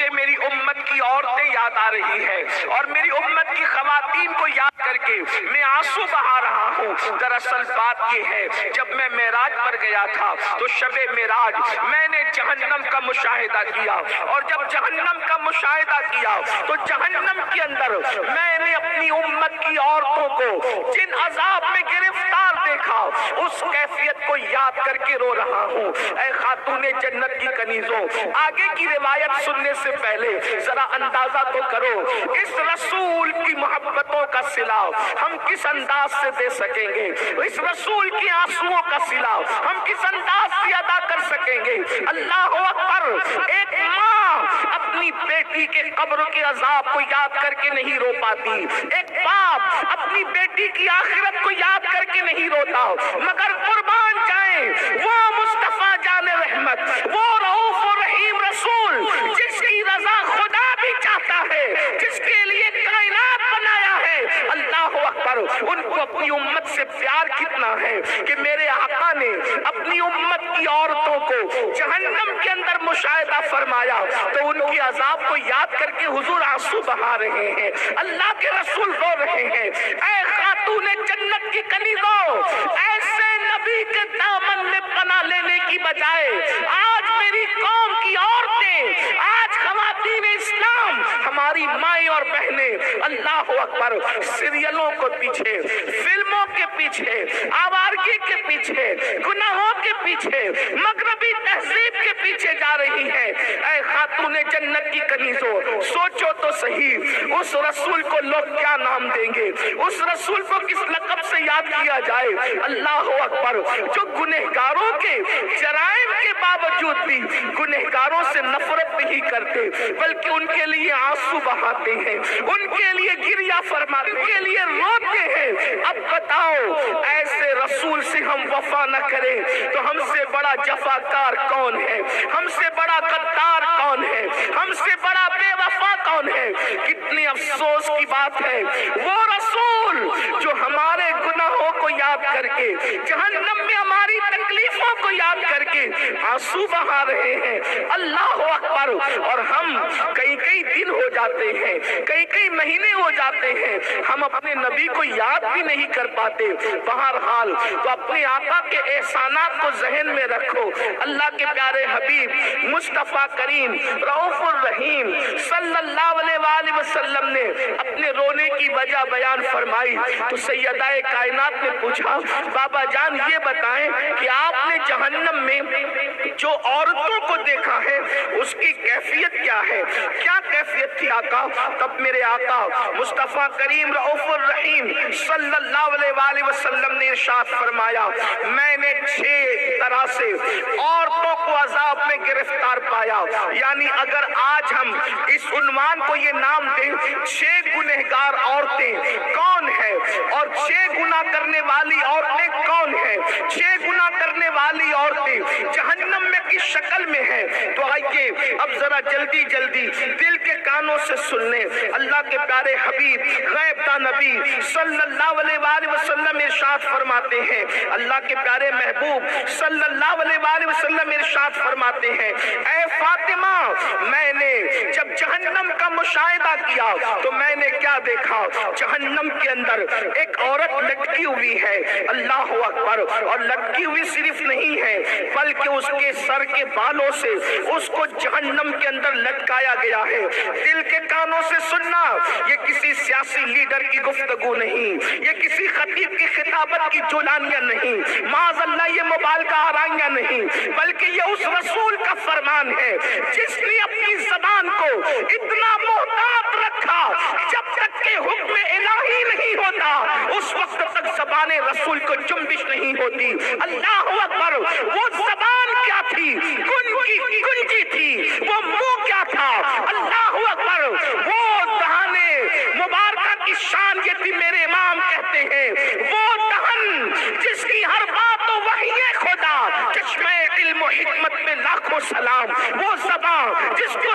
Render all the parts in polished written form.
مجھے میری امت کی عورتیں یاد آ رہی ہیں اور میری امت کی خواتین کو یاد کر کے میں آنسو بہا رہا ہوں۔ دراصل بات یہ ہے، جب میں معراج پر گیا تھا تو شب معراج میں نے جہنم کا مشاہدہ کیا، اور جب جہنم کا مشاہدہ کیا تو جہنم کے اندر میں نے اپنی امت کی عورتوں کو جن عذاب میں گرفتار دیکھا، اس کیفیت کو یاد کر کے رو رہا ہوں۔ اے خاتون جنت کی کنیزوں، آگے کی روایت سننے سے پہلے ذرا اندازہ تو کرو اس رسول کی محبتوں کا صلہ ہم کس انداز سے دے سکیں گے، اس رسول کی آنسوؤں کا صلہ ہم کس انداز سے ادا کر سکیں گے۔ اللہ اکبر! ایک ماں اپنی بیٹی کے قبر کے عذاب کو یاد کر کے نہیں رو پاتی، ایک باپ اپنی بیٹی کی آخرت کو یاد کر کے نہیں روتا، مگر قربان جائیں وہ مصطفیٰ جان رحمت، وہ رؤوف و رحیم رسول جس کی رضا خدا بھی چاہتا ہے، جس کے لیے کائنات بنایا ہے۔ اللہ اکبر! ان کو اپنی امت سے پیار کتنا ہے کہ میرے آقا نے اپنی امت کی عورتوں کو جہنم کے اندر مشاہدہ فرمایا تو ان کی عذاب کو یاد کر کے حضور آنسو بہا رہے ہیں، اللہ کے رسول رو رہے ہیں۔ اے خاتون جنت کی کنیزوں، ایسے نبی کے دامن میں پناہ لینے کی بجائے آج میری قوم کی عورتیں، آج خواتین اسلام، ہماری مائیں اور بہنیں اللہ اکبر سیریلوں کو پیچھے، فلموں کے پیچھے، آوارگی کے پیچھے، گناہوں کے پیچھے، مغربی تہذیب کے پیچھے جا رہی ہے۔ اے خاتون جنت کی کنیزوں، سوچو تو صحیح، اس رسول کو لوگ کیا نام دیں گے، اس رسول کو کس لقب سے یاد کیا جائے؟ اللہ اکبر! جو گنہگاروں کے جرائم کے باوجود بھی گنہگاروں سے نفرت نہیں کرتے بلکہ ان کے لیے آنسو بہاتے ہیں، ان کے لیے گریہ فرماتے ہیں، ان کے لیے روتے ہیں۔ اب بتاؤ، ایسے رسول سے ہم وفا نہ کریں تو ہم سے بڑا جفاکار کون ہے، ہم سے بڑا غدار کون ہے، ہم سے بڑا بے وفا کون ہے؟ کتنی افسوس کی بات ہے، وہ رسول جو ہمارے گناہوں کو یاد کر کے، جہنم میں ہماری تکلیفوں کو یاد کر کے آنسو بہا رہے ہیں۔ اللہ اکبر! اور ہم کئی دن ہو جاتے ہیں، کئی مہینے ہو جاتے ہیں، ہم اپنے نبی کو یاد بھی نہیں کر پاتے۔ بہرحال تو اپنے آقا کے احسانات کو ذہن میں رکھو۔ اللہ کے پیارے حبیب مصطفیٰ کریم رؤوف الرحیم صلی اللہ علیہ وآلہ وسلم نے اپنے رونے کی وجہ بیان فرمائی تو سیدہ کائنات نے پوچھا، بابا جان یہ بتائیں کہ آپ نے جہنم میں جو عورتوں کو دیکھا ہے اس کی کیفیت کیا ہے، کیا کیفیت تھی آقا؟ تب میرے آقا مصطفیٰ کریم رؤوف الرحیم صلی اللہ علیہ وآلہ وسلم نے ارشاد فرمایا، میں نے 6 طرح سے عورتوں کو عذاب میں گرفتار پایا۔ یعنی اگر آج ہم اس عنوان کو یہ نام دیں 6 گنہگار عورتیں کون ہیں اور 6 گناہ کرنے والی عورتیں کون ہیں، 6 گناہ کرنے والی عورتیں جہنم میں کس شکل میں ہیں، تو آئیے اب ذرا جلدی دل کے کانوں سے سن لیں۔ اللہ کے پیارے حبیب غیب داں نبی صلی اللہ علیہ وآلہ وسلم ارشاد فرماتے ہیں، اللہ کے پیارے محبوب صلی اللہ علیہ وآلہ وسلم ارشاد فرماتے ہیں، اے فاطمہ میں نے جب جہنم کا مشاہدہ کیا تو میں نے کیا دیکھا؟ جہنم کے اندر ایک عورت لٹکی ہوئی ہے، اللہ اکبر! اور لٹکی ہوئی صرف نہیں ہے بلکہ اس کے سر کے بالوں سے اس کو جہنم کے اندر لٹکایا گیا ہے۔ دل کے کانوں سے سننا، یہ کسی سیاسی لیڈر کی گفتگو نہیں، یہ کسی خطیب کی خطابت کی جولانیاں نہیں، معاذ اللہ یہ مبالغہ آرائیاں نہیں، بلکہ یہ اس رسول کا فرمان ہے جس نے اپنی زبان کو اتنا محتاط رکھا جب تک کہ حکم الہی نہیں ہوتا اس وقت تک زبان رسول کو جنبش نہیں ہوتی۔ اللہ اکبر! وہ زبان کیا تھی؟ گنجی تھی۔ وہ منہ کیا تھا؟ اللہ اکبر! وہ دہانے مبارکہ کی شان یہ تھی، میرے امام کہتے ہیں وہ دہن جس کی ہر بات تو وحی خدا، چشمہ علم و حکمت میں لاکھوں سلام، وہ زبان جس کو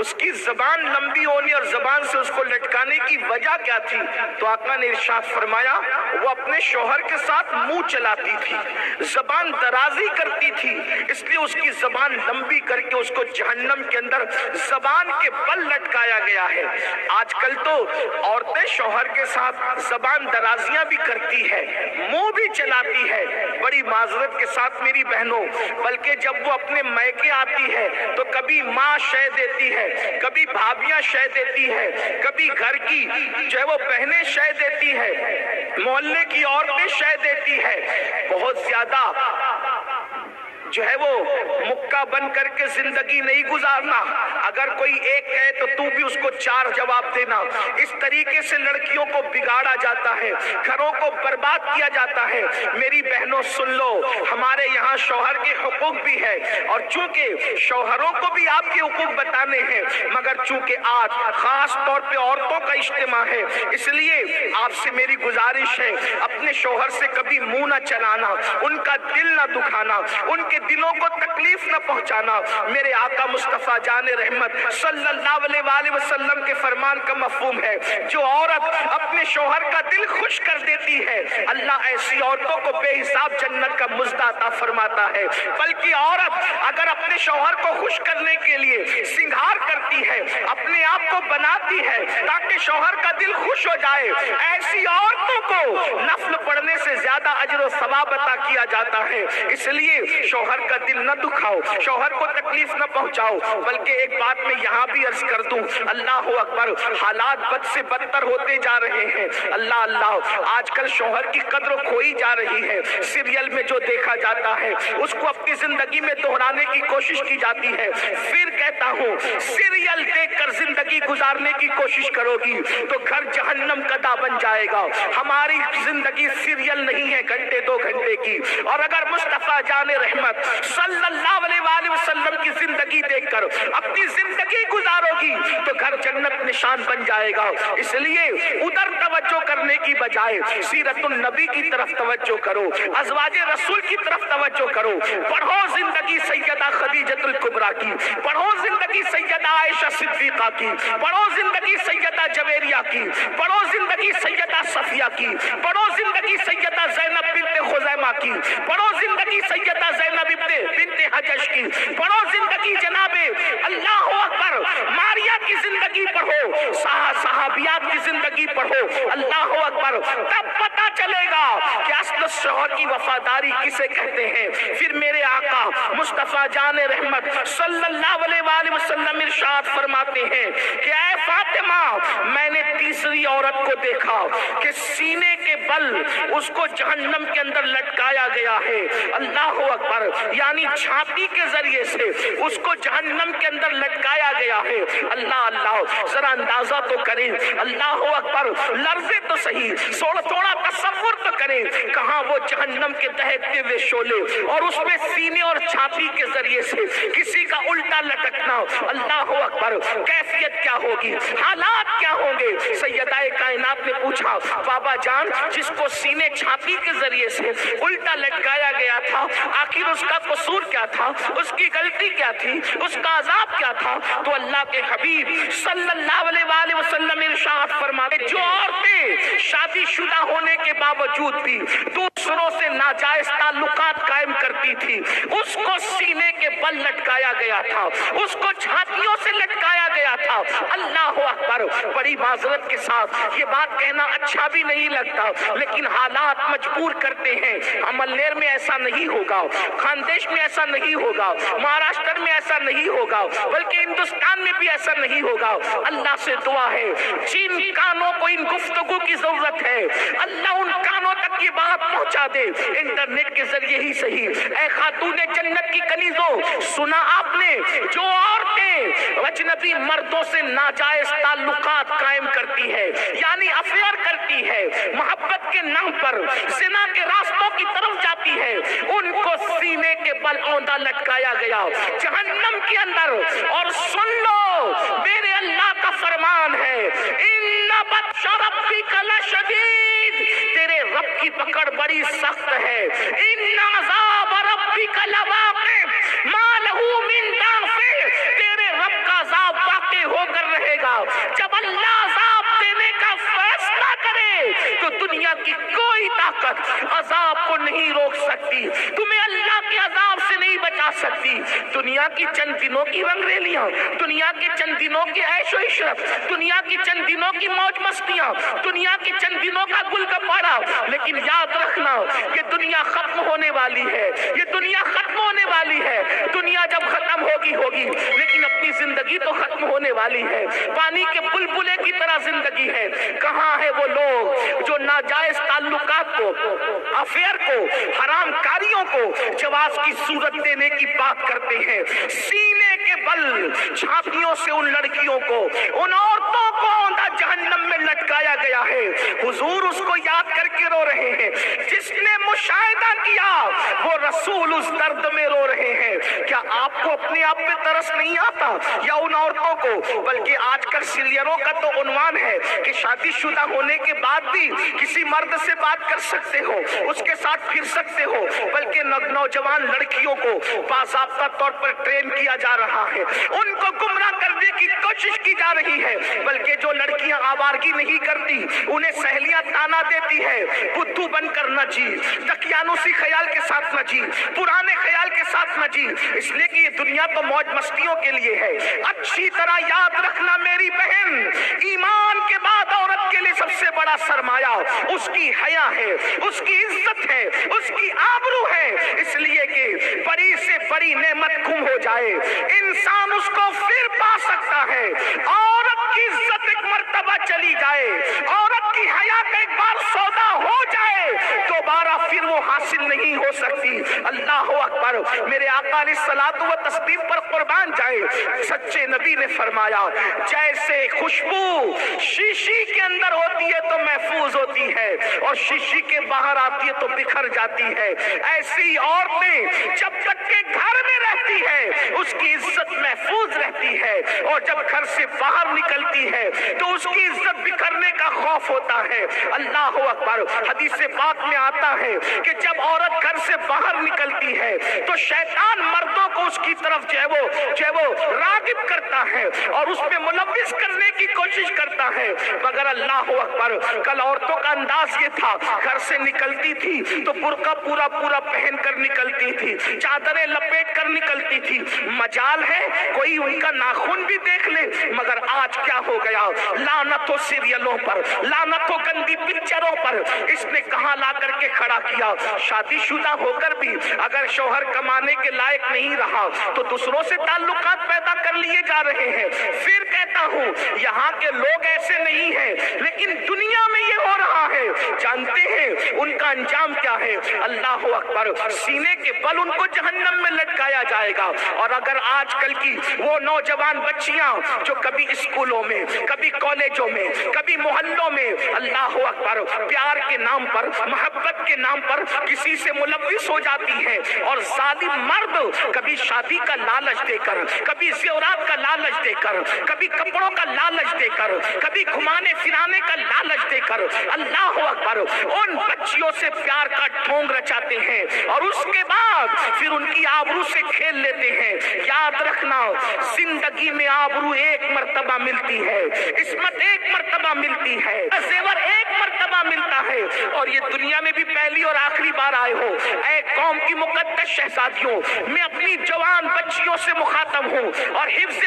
اس کی زبان لمبی ہونے اور زبان سے اس کو لٹکانے کی وجہ کیا تھی؟ تو آقا نے ارشاد فرمایا وہ اپنے شوہر کے ساتھ منہ چلاتی تھی، زبان درازی کرتی تھی، اس لیے اس کی زبان لمبی کر کے اس کو جہنم کے اندر زبان کے بل لٹکایا گیا ہے۔ آج کل تو عورتیں شوہر کے ساتھ زبان درازیاں بھی کرتی ہے، منہ بھی چلاتی ہے، بڑی معذرت کے ساتھ میری بہنوں، بلکہ جب وہ اپنے میکے آتی ہے تو کبھی ماں شے دیتی ہے، کبھی بھابیاں شے دیتی ہے، کبھی گھر کی جو ہے وہ بہنیں شے دیتی ہے، محلے کی عورتیں شے دیتی ہے، بہت زیادہ جو ہے وہ مکہ بن کر کے زندگی نہیں گزارنا، اگر کوئی ایک کہے تو تو بھی اس کو 4 جواب دینا۔ اس طریقے سے لڑکیوں کو بگاڑا جاتا ہے، گھروں کو برباد کیا جاتا ہے۔ میری بہنوں سن لو، ہمارے یہاں شوہر کے حقوق بھی ہے، اور چونکہ شوہروں کو بھی آپ کے حقوق بتانے ہیں، مگر چونکہ آج خاص طور پہ عورتوں کا اجتماع ہے، اس لیے آپ سے میری گزارش ہے اپنے شوہر سے کبھی منہ نہ چلانا، ان کا دل نہ دکھانا، ان کے دلوں کو تکلیف نہ پہنچانا۔ میرے آقا مصطفیٰ جان رحمت صلی اللہ علیہ وآلہ وسلم کے فرمان کا مفہوم ہے، جو عورت اپنے شوہر کا دل خوش کر دیتی ہے، اللہ ایسی عورتوں کو بے حساب جنت کا مزد عطا فرماتا ہے۔ بلکہ عورت اگر اپنے شوہر کو خوش کرنے کے لیے سنگھار کرتی ہے، اپنے آپ کو بناتی ہے تاکہ شوہر کا دل خوش ہو جائے، ایسی عورتوں کو نفل پڑھنے سے زیادہ اجر و ثواب عطا کیا جاتا ہے۔ اس لیے شوہر کا دل نہ دکھاؤ، شوہر کو تکلیف نہ پہنچاؤ۔ بلکہ ایک بات میں یہاں بھی عرض کر دوں، اللہ اکبر، حالات بد سے بدتر ہوتے جا رہے ہیں۔ اللہ اللہ، آج کل شوہر کی قدر کھوئی جا رہی ہے۔ سیریل میں جو دیکھا جاتا ہے اس کو اپنی زندگی میں دہرانے کی کوشش کی جاتی ہے۔ پھر کہتا ہوں، سیریل دیکھ کر زندگی گزارنے کی کوشش کرو گی تو گھر جہنم کا دا بن جائے گا۔ ہماری زندگی سیریل نہیں ہے گھنٹے 2 گھنٹے کی، اور اگر مصطفیٰ جان رحمت صلی اللہ علیہ وآلہ وسلم کی زندگی دیکھ کر اپنی زندگی گزارو گی تو گھر جنت نشان بن جائے گا۔ اس لیے ادھر توجہ کرنے کی بجائے سیرت النبی کی طرف توجہ کرو، ازواج رسول کی طرف توجہ کرو، پڑھو زندگی سیدہ خدیجۃ الکبریٰ کی، پڑھو زندگی سیدہ عائشہ صدیقہ کی، پڑھو زندگی سیدہ جویریہ کی، پڑھو زندگی سیدہ صفیہ کی، پڑھو زندگی سیدہ زینب بنت خزیمہ کی، پڑھو زندگی سیدہ زینب بنت حجش کی، پڑھو زندگی جناب اللہ اکبر ماریہ کی زندگی پڑھو، صحابیات کی زندگی پڑھو، اللہ اکبر، تب پتا چلے گا کہ اصل شوہر کی وفاداری کسے کہتے ہیں۔ پھر میرے آقا مصطفیٰ جان رحمت صلی اللہ علیہ وآلہ وسلم ارشاد فرماتے ہیں کہ اے فاطمہ، میں نے تیسری عورت کو دیکھا کہ سینے کے بل اس کو جہنم کے اندر لٹکایا گیا ہے، اللہ اکبر، یعنی چھاتی کے ذریعے سے اس کو جہنم کے اندر لٹکایا گیا ہے۔ اللہ اللہ، ذرا اندازہ تو کریں، اللہ اکبر، لرزے تو صحیح، تھوڑا تصور تو کریں، کہاں وہ جہنم کے دہکتے ہوئے شعلے اور اس میں سینے اور چھاتی کے ذریعے سے کسی کا الٹا لٹکنا، اللہ اکبر، کیفیت کیا ہوگی، حالات کیا ہوں گے۔ سیدہ کائنات نے پوچھا، بابا جان، جس کو سینے چھاتی کے ذریعے سے الٹا لٹکایا گیا تھا، آخر اس کا قصور کیا تھا، اس کی غلطی کیا تھی، اس کا عذاب کیا تھا؟ تو اللہ کے حبیب صلی اللہ علیہ وآلہ وسلم ارشاد فرماتے، جو عورتیں شادی شدہ ہونے کے باوجود بھی دوسروں سے ناجائز تعلقات قائم کرتی تھی، اس کو سینے کے بل لٹکایا گیا تھا، اس کو چھاتیوں سے لٹکایا گیا تھا۔ اللہ اکبر، بڑی معذرت کے ساتھ یہ بات کہنا اچھا بھی نہیں لگتا، لیکن حالات مجبور کرتے ہیں۔ عملنیر میں ایسا نہیں ہوگا، خاندیش میں ایسا نہیں ہوگا، مہاراشٹر میں ایسا نہیں ہوگا، بلکہ ہندوستان میں بھی ایسا نہیں ہوگا۔ اللہ سے دعا ہے، جن کانوں کو ان گفتگو کی ضرورت ہے، اللہ ان کانوں تک یہ بات پہنچا دے، انٹرنیٹ کے ذریعے ہی صحیح۔ اے خاتون جنت کی کنیزوں، سنا آپ نے، جو عورتیں اجنبی مردوں سے ناجائز تعلقات قائم کرتی ہے، یعنی افیئر کرتی ہے، محبت کے نام پر زنا کے راستوں کی طرف جاتی ہے، ان کو سینے کے بل اوندا لٹکایا گیا جہنم کے اندر۔ اور سن لو، میرے اللہ کا فرمان ہے، ان بطش ربک لشدید، تیرے رب کی پکڑ بڑی سخت ہے، ان عذاب ربک لواقع ما لہ من دافع، تیرے رب کا عذاب واقع عذاب کو نہیں روک سکتی، تمہیں اللہ کے عذاب سے نہیں بچا سکتی۔ دنیا کی چند دنوں کی رنگ ریلیاں، دنیا کے چند دنوں کی عیش و عشرت، دنیا کی چند دنوں کی موج مستیاں، دنیا کے چند دنوں کا گل گپاڑا، لیکن یاد رکھنا کہ دنیا ختم ہونے والی ہے، یہ دنیا ختم ہونے والی ہے۔ دنیا جب ختم ہوگی لیکن اپنی زندگی تو ختم ہونے والی ہے۔ پانی کے بلبلے کی طرح زندگی ہے۔ کہاں ہے وہ لوگ جو ناجائز تعلقات کو، افیئر کو، حرام کاریوں کو جواز کی صورت دینے کی بات کرتے ہیں؟ سینے کے بل چھاتیوں سے ان لڑکیوں کو، ان عورتوں کو جہنم میں لٹکایا گیا ہے۔ حضور اس کو یاد کر کے رو رہے ہیں۔ جس نے مشاہدہ کیا وہ رسول اس درد میں رو رہے ہیں۔ کیا آپ کو اپنے آپ پہ ترس نہیں آتا یا ان عورتوں کو؟ بلکہ آج کل سیریلوں کا تو عنوان ہے کہ شادی شدہ ہونے کے بعد بھی کسی مرد سے بات کر سکتے ہو، اس کے ساتھ پھر سکتے ہو، بلکہ نوجوان لڑکیوں کو باضابطہ طور پر ٹرین کیا جا رہا ہے، ان کو گمراہ کرنے کی کوشش کی جا رہی ہے۔ بلکہ جو لڑکیاں آوارگی نہیں کرتی انہیں سہیلیاں تانا دیتی ہے، بدھو بن کر نہ جی، دقیانوسی خیال کے ساتھ نہ جی، پرانے خیال کے ساتھ نہ جی، اس لیے کہ یہ دنیا تو موج مستیوں کے لیے ہے۔ اچھی طرح یاد رکھنا میری بہن، ایمان کے بعد عورت کے لیے سب سے بڑا سرمایہ اس کی حیا ہے، اس کی عزت ہے، اس کی آبرو ہے۔ اس لیے کہ بڑی سے بڑی نعمت گم ہو جائے انسان اس کو پھر پا سکتا ہے، عورت کی عزت ایک مرتبہ چلی جائے، عورت کی حیا کا ایک بار سودا ہو جائے، دوبارہ پھر وہ حاصل نہیں ہو سکتی۔ اللہ اکبر، میرے آقا علیہ الصلوۃ والتسلیم پر قربان جائے، سچے نبی نے فرمایا جیسے خوشبو شیشی کے اندر ہوتی ہے تو محفوظ ہوتی ہے اور شیشی کے باہر آتی ہے تو بکھر جاتی ہے، ایسی عورتیں جب تک کہ گھر میں رہتی ہے اس کی عزت محفوظ رہتی ہے، اور جب گھر سے باہر نکلتی ہے تو اس کی عزت بکھرنے کا خوف ہوتا ہے۔ اللہ اکبر، حدیث پاک میں آتا ہے کہ جب عورت گھر سے باہر نکلتی ہے تو شیطان مردوں کو اس کی طرف جو ہے وہ راغب کرتا ہے اور اس پہ ملوث کرنے کی کوشش کرتا ہے، مگر اللہ اکبر، کل عورتوں کا انداز یہ تھا، گھر سے نکلتی تھی تو برقع پورا پہن کر نکلتی تھی، چادریں لپیٹ کر نکلتی تھی، مجال ہے کوئی ان کا ناخن بھی دیکھ لے۔ مگر آج کیا ہو گیا؟ لعنت ہو سیریلوں پر، لعنت ہو گندی پکچروں پر۔ اس نے کہاں لا کر کے کھڑا کیا؟ شادی شدہ ہو کر بھی اگر شوہر کمانے کے لائق نہیں رہا تو دوسروں سے تعلقات پیدا کر لیے جا رہے ہیں۔ پھر کہتا ہوں یہاں کے لوگ ایسے نہیں ہیں، لیکن دنیا میں یہ ہو رہا ہے۔ جانتے ہیں ان کا انجام کیا ہے؟ اللہ اکبر، سینے کے بل ان کو جہنم میں لٹکایا جائے گا۔ اور اگر آج کل کی وہ نوجوان بچیاں جو کبھی اسکولوں میں، کبھی کالجوں میں، کبھی محلوں میں، اللہ اکبر، پیار کے نام پر، محبت کے نام پر کسی سے ملوث ہو جاتی ہے، اور ظالم مرد کبھی شادی کا لالچ دے کر، کبھی زیورات کا لالچ دے کر، کبھی کپڑوں کا لالچ دے کر، کبھی گھمانے پھرانے کا لالچ دے کر، اللہ اکبر، ان بچیوں سے پیار کا ڈھونگ رچاتے ہیں اور اس کے بعد پھر ان کی آبرو سے کھیل لیتے ہیں۔ یاد رکھنا، زندگی میں آبرو ایک مرتبہ ملتی ہے، عصمت ایک مرتبہ ملتی ہے، زیور ایک مرتبہ ملتا ہے، اور یہ دنیا میں بھی پہلی اور آخری بار آئے ہو۔ اے قوم کی مقدس شہزادیوں، میں اپنی جوان بچیوں سے مخاطب ہوں اور حفظ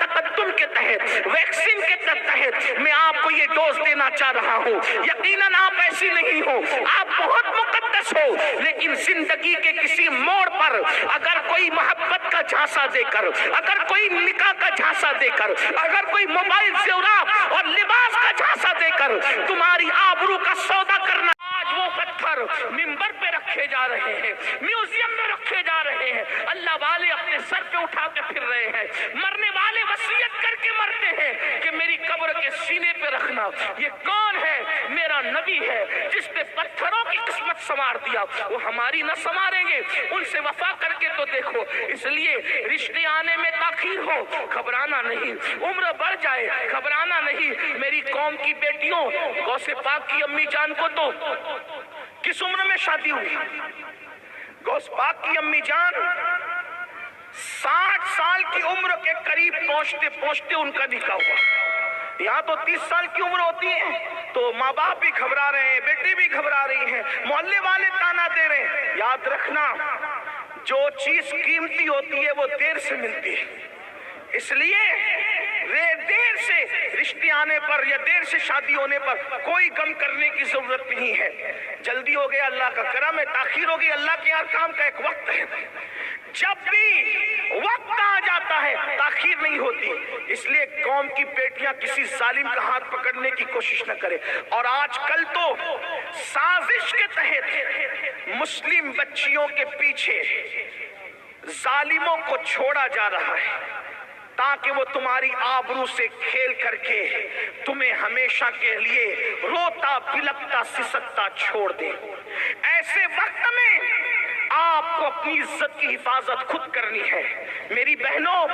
تقدم کے تحت، ویکسین کے تحت میں آپ کو یہ ڈوز دینا چاہ رہا ہوں۔ یقیناً آپ ایسی نہیں ہو، آپ بہت مقدس ہو، لیکن زندگی کے کسی موڑ پر اگر کوئی محبت کا جھانسا دے کر، اگر کوئی نکاح کا جھانسا دے کر، اگر کوئی موبائل زیورات اور لباس کا جھانسا دے کر تمہاری آبرو کا سودا کرنا، آج وہ پتھر منبر پہ رکھے جا رہے ہیں، میوزیم میں رکھے جا رہے ہیں، اللہ والے اپنے سر پہ اٹھا کے پھر رہے ہیں، مرنے والے وصیت کر کے مرتے ہیں کہ میری قبر کے سینے پہ رکھنا۔ یہ کون ہے؟ میرا نبی ہے جس نے پتھروں کی قسمت سنوار دیا، وہ ہماری نہ سنواریں گے؟ ان سے وفا کر کے تو دیکھو۔ اس لیے رشتے آنے میں تاخیر ہو، گھبرانا نہیں، عمر بڑھ جائے، گھبرانا نہیں۔ میری قوم کی بیٹیوں، غوث پاک کی امی جان کو تو کس عمر میں شادی ہوئی؟ غوث پاک کی امی جان 60 سال کی عمر کے قریب پہنچتے پہنچتے ان کا نکاح ہوا۔ یہاں تو 30 سال کی عمر ہوتی ہے تو ماں باپ بھی گھبرا رہے ہیں، بیٹی بھی گھبرا رہی ہیں، محلے والے تانا دے رہے ہیں۔ یاد رکھنا جو چیز قیمتی ہوتی ہے وہ دیر سے ملتی ہے، اس لیے دیر سے رشتے آنے پر یا دیر سے شادی ہونے پر کوئی غم کرنے کی ضرورت نہیں ہے۔ جلدی ہو گیا اللہ کا کرم ہے، تاخیر ہوگی اللہ کے ہر کام کا ایک وقت ہے۔ جب بھی وقت آ جاتا ہے تاخیر نہیں ہوتی، اس لیے قوم کی بیٹیاں کسی ظالم کا ہاتھ پکڑنے کی کوشش نہ کرے۔ اور آج کل تو سازش کے تحت مسلم بچیوں کے پیچھے ظالموں کو چھوڑا جا رہا ہے تاکہ وہ تمہاری آبرو سے کھیل کر کے تمہیں ہمیشہ کے لیے روتا بلکتا سسکتا چھوڑ دے۔ ایسے وقت میں آپ کو اپنی عزت کی حفاظت خود کرنی ہے۔ میری بہنوں،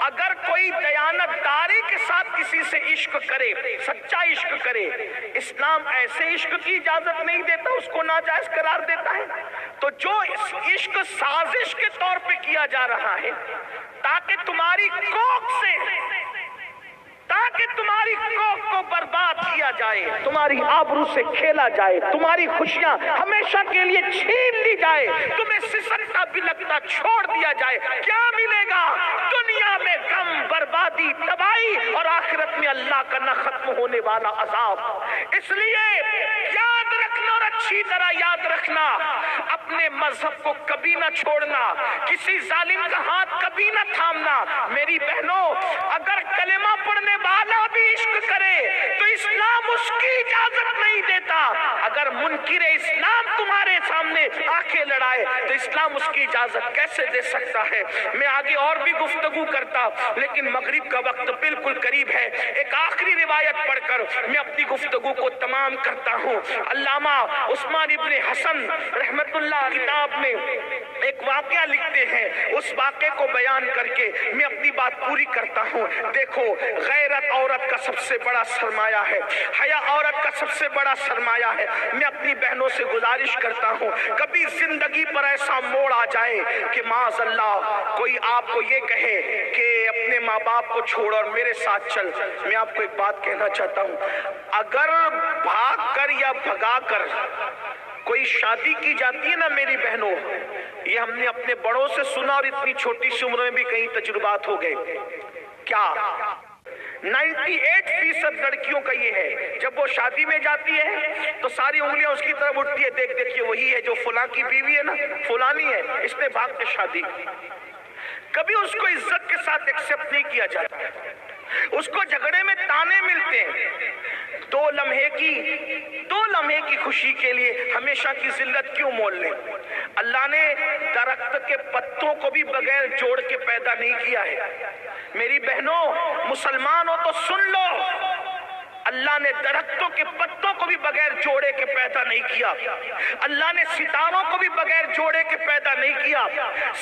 اگر کوئی دیانت داری کے ساتھ کسی سے عشق کرے، سچا عشق کرے، اسلام ایسے عشق کی اجازت نہیں دیتا، اس کو ناجائز قرار دیتا ہے۔ تو جو عشق سازش کے طور پہ کیا جا رہا ہے تاکہ تمہاری کوک کو برباد کیا جائے، تمہاری آبرو سے کھیلا جائے، تمہاری خوشیاں ہمیشہ کے لیے چھین لی جائے، تمہیں سسکتا بلکتا چھوڑ دیا جائے، کیا ملے گا؟ دنیا میں غم، بربادی، تباہی، اور آخرت میں اللہ کا نہ ختم ہونے والا عذاب۔ اس لیے یاد رکھنا اور اچھی طرح یاد رکھنا، اپنے مذہب کو کبھی نہ چھوڑنا، کسی ظالم کا ہاتھ کبھی نہ تھامنا۔ میری بہنوں، اگر کلمہ پڑھنے والا بھی عشق کرے تو اسلام اس کی اجازت نہیں دیتا۔ اگر منکر اسلام تمہارے سامنے آنکھیں لڑائے تو اسلام اس کی اجازت کیسے دے سکتا ہے؟ میں آگے اور بھی گفتگو کرتا، لیکن مغرب کا وقت بالکل قریب ہے۔ ایک آخری روایت پڑھ کر میں اپنی گفتگو کو تمام کرتا ہوں۔ علامہ عثمان ابن حسن رحمت اللہ کتاب میں ایک واقعہ لکھتے ہیں، اس واقعے کو بیان کر کے میں اپنی بات پوری کرتا ہوں۔ دیکھو، غیرت عورت کا سب سے بڑا سرمایہ ہے، حیا عورت کا سب سے بڑا سرمایہ ہے۔ میں اپنی بہنوں سے گزارش کرتا ہوں، کبھی زندگی پر ایسا موڑ آ جائے کہ معاذ اللہ کوئی آپ کو یہ کہے کہ اپنے ماں باپ کو چھوڑ اور میرے ساتھ چل، میں آپ کو ایک بات کہنا چاہتا ہوں، اگر بھاگ کر یا بھگا کر کوئی شادی کی جاتی ہے نا میری بہنوں، یہ ہم نے اپنے بڑوں سے سنا اور اتنی چھوٹی سی عمر میں بھی کئی تجربات ہو گئے۔ کیا 98% لڑکیوں کا یہ ہے، جب وہ شادی میں جاتی ہے تو ساری انگلیاں اس کی طرف اٹھتی ہے، دیکھ دیکھیے وہی ہے جو فلاں کی بیوی ہے نا، فلانی ہے، اس نے بھاگ کے شادی کی۔ کبھی اس کو عزت کے ساتھ ایکسپٹ نہیں کیا جاتا، اس کو جھگڑے میں تانے ملتے ہیں۔ دو لمحے کی خوشی کے لیے ہمیشہ کی ذلت کیوں مول لیں؟ اللہ نے درخت کے پتوں کو بھی بغیر جوڑ کے پیدا نہیں کیا ہے۔ میری بہنوں، مسلمان ہو تو سن لو، اللہ نے درختوں کے پتوں کو بھی بغیر جوڑے کے پیدا نہیں کیا، اللہ نے ستاروں کو بھی بغیر جوڑے کے پیدا نہیں کیا،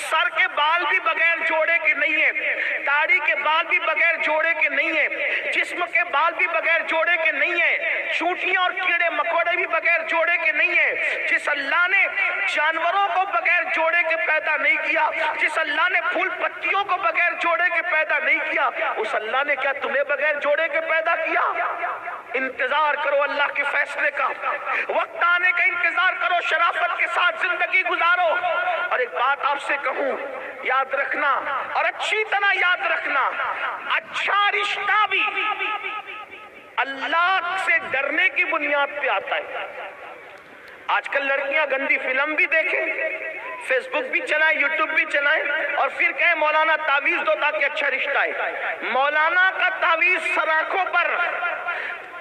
سر کے بال بھی بغیر جوڑے کے نہیں ہیں، داڑھی کے بال بھی بغیر جوڑے کے نہیں ہیں، جسم کے بال بھی بغیر جوڑے کے نہیں ہیں، چونٹیاں اور کیڑے مکوڑے بھی بغیر جوڑے کے نہیں ہیں۔ جس اللہ نے جانوروں کو بغیر جوڑے کے پیدا نہیں کیا، جس اللہ نے پھول پتیوں کو بغیر جوڑے کے پیدا نہیں کیا، اس اللہ نے کیا تمہیں بغیر جوڑے کے پیدا کیا؟ انتظار کرو اللہ کے فیصلے کا، وقت آنے کا انتظار کرو، شرافت کے ساتھ زندگی گزارو۔ اور ایک بات آپ سے کہوں، یاد رکھنا اور اچھی طرح یاد رکھنا، اچھا رشتہ بھی اللہ سے ڈرنے کی بنیاد پہ آتا ہے۔ آج کل لڑکیاں گندی فلم بھی دیکھیں، فیس بک بھی چلائیں، یوٹیوب بھی چلائیں، اور پھر کہیں مولانا تعویذ دو تاکہ اچھا رشتہ ہے۔ مولانا کا تعویذ سراخوں پر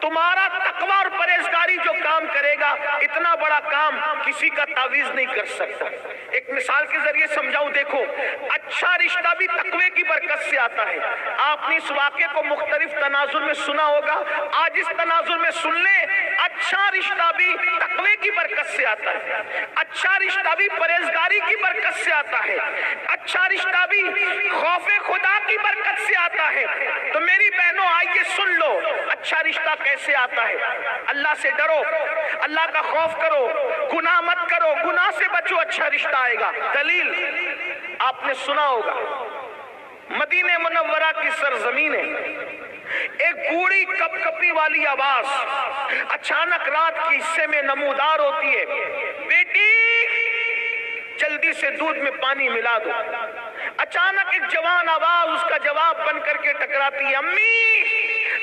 تمہارا تقوی اور پرہیزگاری جو کام کرے گا، اتنا بڑا کام کسی کا تعویذ نہیں کر سکتا۔ ایک مثال کے ذریعے سمجھاؤں، دیکھو، اچھا رشتہ بھی تقوی کی برکت سے آتا ہے۔ آپ نے اس واقعے کو مختلف تناظر میں سنا ہوگا، آج اس تناظر میں سن لیں، اچھا رشتہ بھی تقوی کی برکت سے آتا ہے، اچھا رشتہ بھی پرہیزگاری کی برکت سے آتا ہے، اچھا رشتہ بھی خوف خدا کی برکت سے آتا ہے۔ تو میری بہنوں، آئیے سن لو، اچھا رشتہ کیسے آتا ہے۔ اللہ سے ڈرو، اللہ کا خوف کرو، گناہ مت کرو، گناہ سے بچو، اچھا رشتہ آئے گا۔ دلیل آپ نے سنا ہوگا، مدینہ منورہ کی سرزمین ہے، ایک بوڑھی کپ کپی والی آواز اچانک رات کے حصے میں نمودار ہوتی ہے، بیٹی جلدی سے دودھ میں پانی ملا دو۔ اچانک ایک جوان آواز اس کا جواب بن کر کے ٹکراتی ہے، امی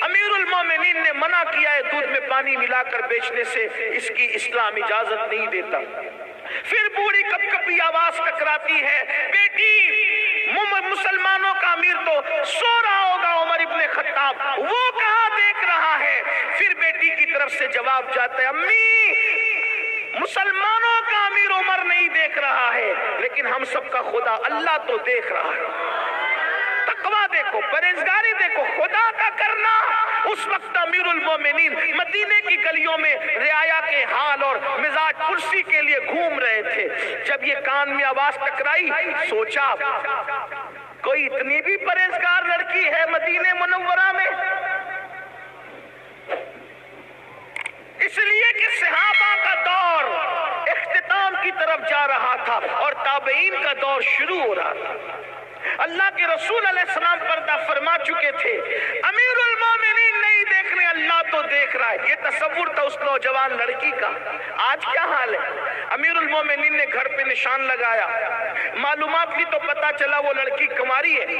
امیر المومنین نے منع کیا ہے دودھ میں پانی ملا کر بیچنے سے، اس کی اسلام اجازت نہیں دیتا۔ پھر بوڑھی کپ کپی آواز ٹکراتی ہے، بیٹی مسلمانوں کا امیر تو سو رہا ہوگا عمر ابن خطاب، وہ کہاں دیکھ رہا ہے؟ پھر بیٹی کی طرف سے جواب جاتا ہے، امی مسلمانوں کا امیر عمر نہیں دیکھ رہا ہے، لیکن ہم سب کا خدا اللہ تو دیکھ رہا ہے۔ تقویٰ دیکھو، پرہیزگاری دیکھو، خدا کا کرنا۔ اس وقت امیر المومنین مدینے کی گلیوں میں رعایا کے حال اور مزاج پرسی کے لیے گھوم رہے تھے۔ جب یہ کان میں آواز ٹکرائی، سوچا کوئی اتنی بھی پرہیزگار لڑکی ہے مدینہ منورہ میں؟ اس لیے کہ صحابہ کا دور اختتام کی طرف جا رہا تھا اور تابعین کا دور شروع ہو رہا تھا۔ اللہ کے رسول علیہ السلام پردہ فرما چکے تھے، امیر المومنین نہیں دیکھ رہے، اللہ تو دیکھ رہا ہے۔ یہ تصور تھا اس نوجوان لڑکی کا۔ آج کیا حال ہے؟ امیر المومنین نے گھر پہ نشان لگایا، معلومات لی تو پتا چلا وہ لڑکی کماری ہے،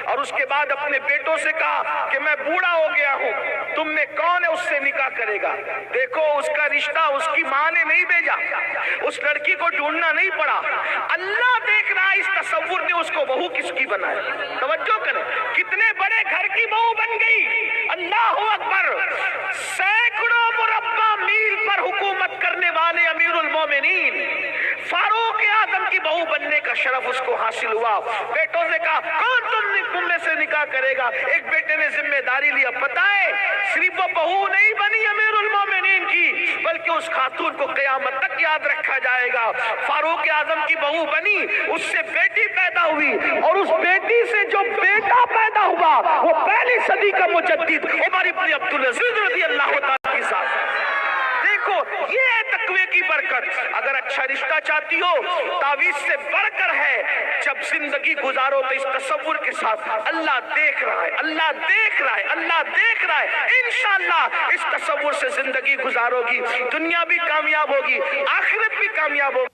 اور اس کے بعد اپنے بیٹوں سے کہا کہ میں بوڑھا ہو گیا ہوں، تم میں کون ہے اس سے نکاح کرے گا؟ دیکھو اس کا رشتہ اس کی ماں نے نہیں بھیجا، اس لڑکی کو ڈھونڈنا نہیں پڑا، اللہ دیکھ رہا ہے۔ اس تصور نے اس کو بہو کس کی بنایا؟ توجہ کریں، کتنے بڑے گھر کی بہو بن گئی، اللہ اکبر۔ سینکڑوں مربع میل پر حکومت کرنے والے امیر المومنین، فاروق اعظم کی بہو بننے کا شرف اس کو حاصل ہوا۔ بیٹوں سے کہا کون تم میں سے نکاح کرے گا؟ ایک بیٹے نے ذمہ داری لیا، پتہ ہے صرف وہ بہو نہیں بنی امیر المومنین کی، بلکہ اس خاتون کو قیامت تک یاد رکھا جائے گا۔ فاروق اعظم کی بہو بنی، اس سے بیٹی پیدا ہوئی، اور اس بیٹی سے جو بیٹا پیدا ہوا وہ پہلی صدی کا مجدد عمر ابن عبدالعزیز رضی اللہ تعالیٰ کی ساتھ۔ دیکھو یہ ہے تقوی کی برکت۔ اگر اچھا رشتہ چاہتی ہو، تعویذ سے بڑھ کر ہے، جب زندگی گزارو تو اس تصور کے ساتھ اللہ دیکھ رہا ہے، اللہ دیکھ رہا ہے، اللہ دیکھ رہا ہے، انشاءاللہ اس تصور سے زندگی گزارو گی، دنیا بھی کامیاب ہوگی، آخرت بھی کامیاب ہوگی۔